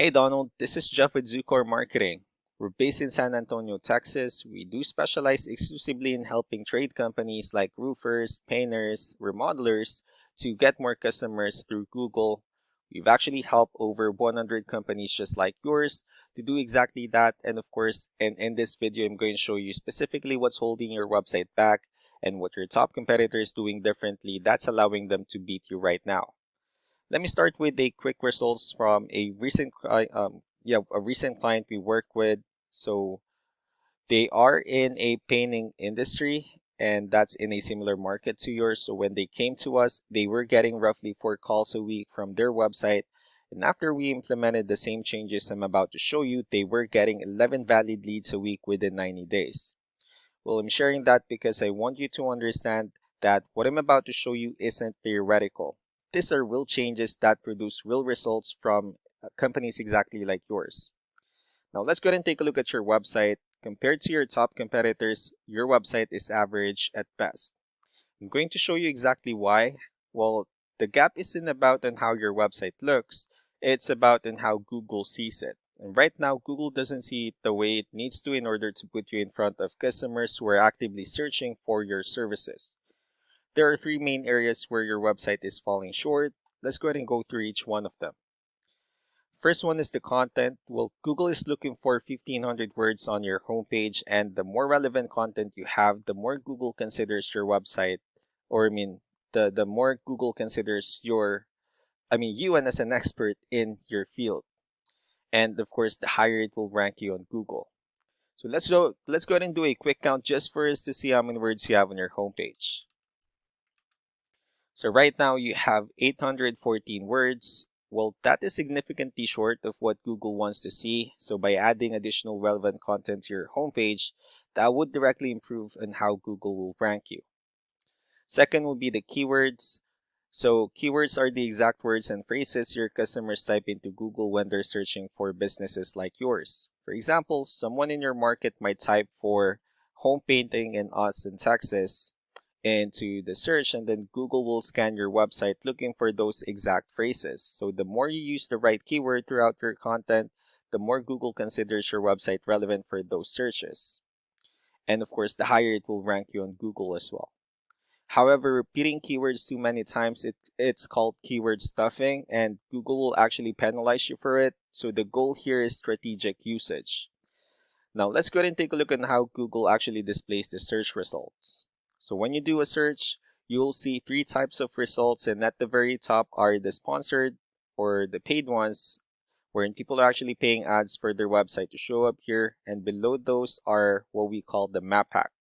Hey Donald, this is Jeff with Zucor Marketing. We're based in San Antonio, Texas. We do specialize exclusively in helping trade companies like roofers, painters, remodelers to get more customers through Google. We've actually helped over 100 companies just like yours to do exactly that. And of course, in this video, I'm going to show you specifically what's holding your website back and what your top competitor is doing differently that's allowing them to beat you right now. Let me start with a quick results from a recent client we work with. So they are in a painting industry and that's in a similar market to yours. So when they came to us, they were getting roughly 4 calls a week from their website. And after we implemented the same changes I'm about to show you, they were getting 11 valid leads a week within 90 days. Well, I'm sharing that because I want you to understand that what I'm about to show you isn't theoretical. These are real changes that produce real results from companies exactly like yours. Now, let's go ahead and take a look at your website. Compared to your top competitors, your website is average at best. I'm going to show you exactly why. Well, the gap isn't about on how your website looks, it's about on how Google sees it. And right now, Google doesn't see it the way it needs to in order to put you in front of customers who are actively searching for your services. There are three main areas where your website is falling short. Let's go ahead and go through each one of them. First one is the content. Well, Google is looking for 1,500 words on your homepage, and the more relevant content you have, the more Google considers your website, or the more Google considers you and as an expert in your field. And of course, the higher it will rank you on Google. So let's go ahead and do a quick count just for us to see how many words you have on your homepage. So right now you have 814 words. Well, that is significantly short of what Google wants to see. So by adding additional relevant content to your homepage, that would directly improve on how Google will rank you. Second would be the keywords. So keywords are the exact words and phrases your customers type into Google when they're searching for businesses like yours. For example, someone in your market might type for home painting in Austin, Texas into the search, and then Google will scan your website looking for those exact phrases. So the more you use the right keyword throughout your content, the more Google considers your website relevant for those searches. And of course, the higher it will rank you on Google as well. However, repeating keywords too many times, it's called keyword stuffing, and Google will actually penalize you for it. So the goal here is strategic usage. Now let's go ahead and take a look at how Google actually displays the search results. So when you do a search, you'll see three types of results, and at the very top are the sponsored or the paid ones, wherein people are actually paying ads for their website to show up here, and below those are what we call the map hack,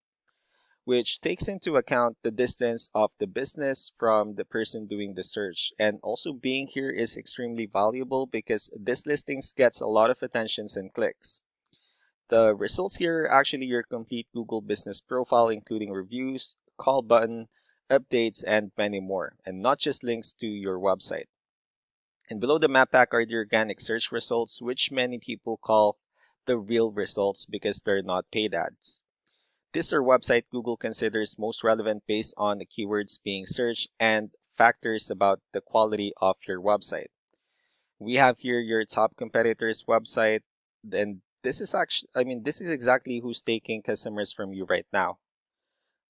which takes into account the distance of the business from the person doing the search. And also being here is extremely valuable because this listings gets a lot of attentions and clicks. The results here are actually your complete Google business profile, including reviews, call button, updates, and many more, and not just links to your website. And below the map pack are the organic search results, which many people call the real results because they're not paid ads. This are website Google considers most relevant based on the keywords being searched and factors about the quality of your website. We have here your top competitor's website, and this is exactly who's taking customers from you right now.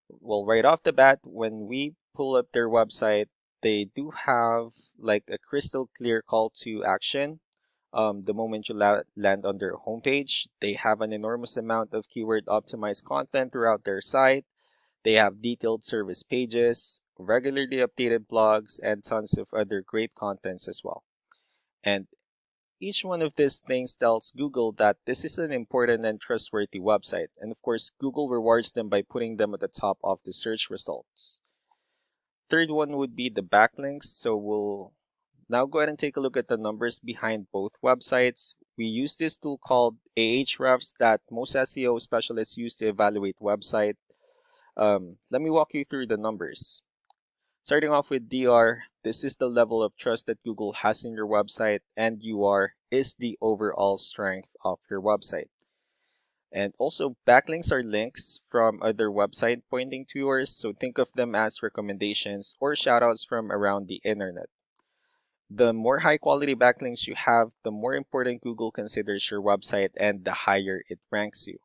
Well, right off the bat, when we pull up their website, they do have like a crystal clear call to action. The moment you land on their homepage, they have an enormous amount of keyword optimized content throughout their site. They have detailed service pages, regularly updated blogs, and tons of other great contents as well. And each one of these things tells Google that this is an important and trustworthy website. And of course, Google rewards them by putting them at the top of the search results. Third one would be the backlinks. So we'll now go ahead and take a look at the numbers behind both websites. We use this tool called Ahrefs that most SEO specialists use to evaluate website. Let me walk you through the numbers. Starting off with DR, this is the level of trust that Google has in your website, and UR is the overall strength of your website. And also, backlinks are links from other websites pointing to yours, so think of them as recommendations or shoutouts from around the internet. The more high quality backlinks you have, the more important Google considers your website and the higher it ranks you.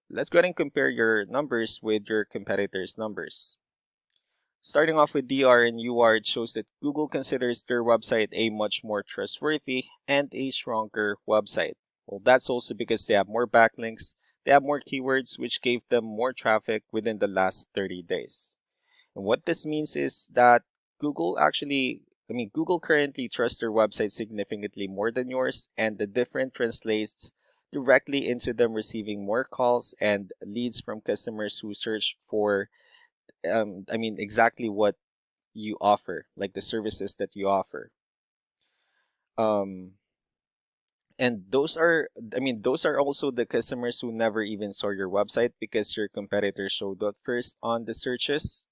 Let's go ahead and compare your numbers with your competitors' numbers. Starting off with DR and UR, it shows that Google considers their website a much more trustworthy and a stronger website. Well, that's also because they have more backlinks, they have more keywords, which gave them more traffic within the last 30 days. And what this means is that Google currently trusts their website significantly more than yours, and the difference translates directly into them receiving more calls and leads from customers who search for, exactly what you offer, like the services that you offer. Um, and those are also the customers who never even saw your website because your competitor showed up first on the searches.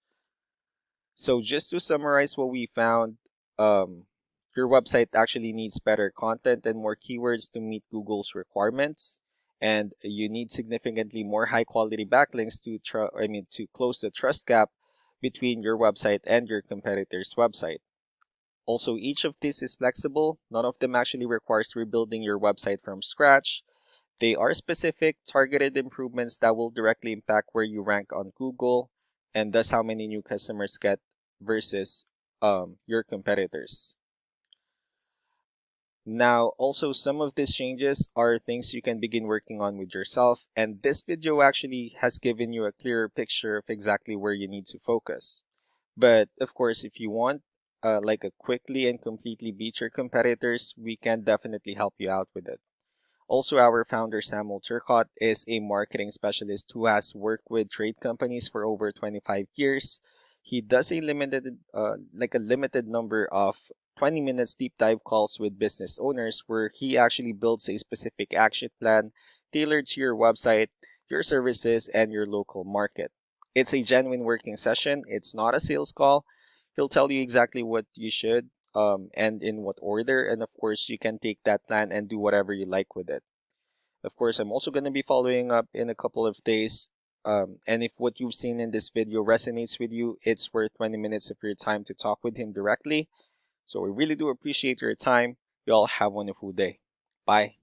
So just to summarize what we found, your website actually needs better content and more keywords to meet Google's requirements, and you need significantly more high quality backlinks to close the trust gap between your website and your competitor's website. Also, each of these is flexible. None of them actually requires rebuilding your website from scratch. They are specific, targeted improvements that will directly impact where you rank on Google and thus how many new customers get versus your competitors. Now, also, some of these changes are things you can begin working on with yourself, and this video actually has given you a clearer picture of exactly where you need to focus. But of course, if you want like a quickly and completely beat your competitors, we can definitely help you out with it. Also, our founder Samuel Turcott is a marketing specialist who has worked with trade companies for over 25 years. He does a limited number of 20 minutes deep dive calls with business owners where he actually builds a specific action plan tailored to your website, your services, and your local market. It's a genuine working session. It's not a sales call. He'll tell you exactly what you should and in what order. And of course, you can take that plan and do whatever you like with it. Of course, I'm also going to be following up in a couple of days. And if what you've seen in this video resonates with you, it's worth 20 minutes of your time to talk with him directly. So we really do appreciate your time. You all have a wonderful day. Bye.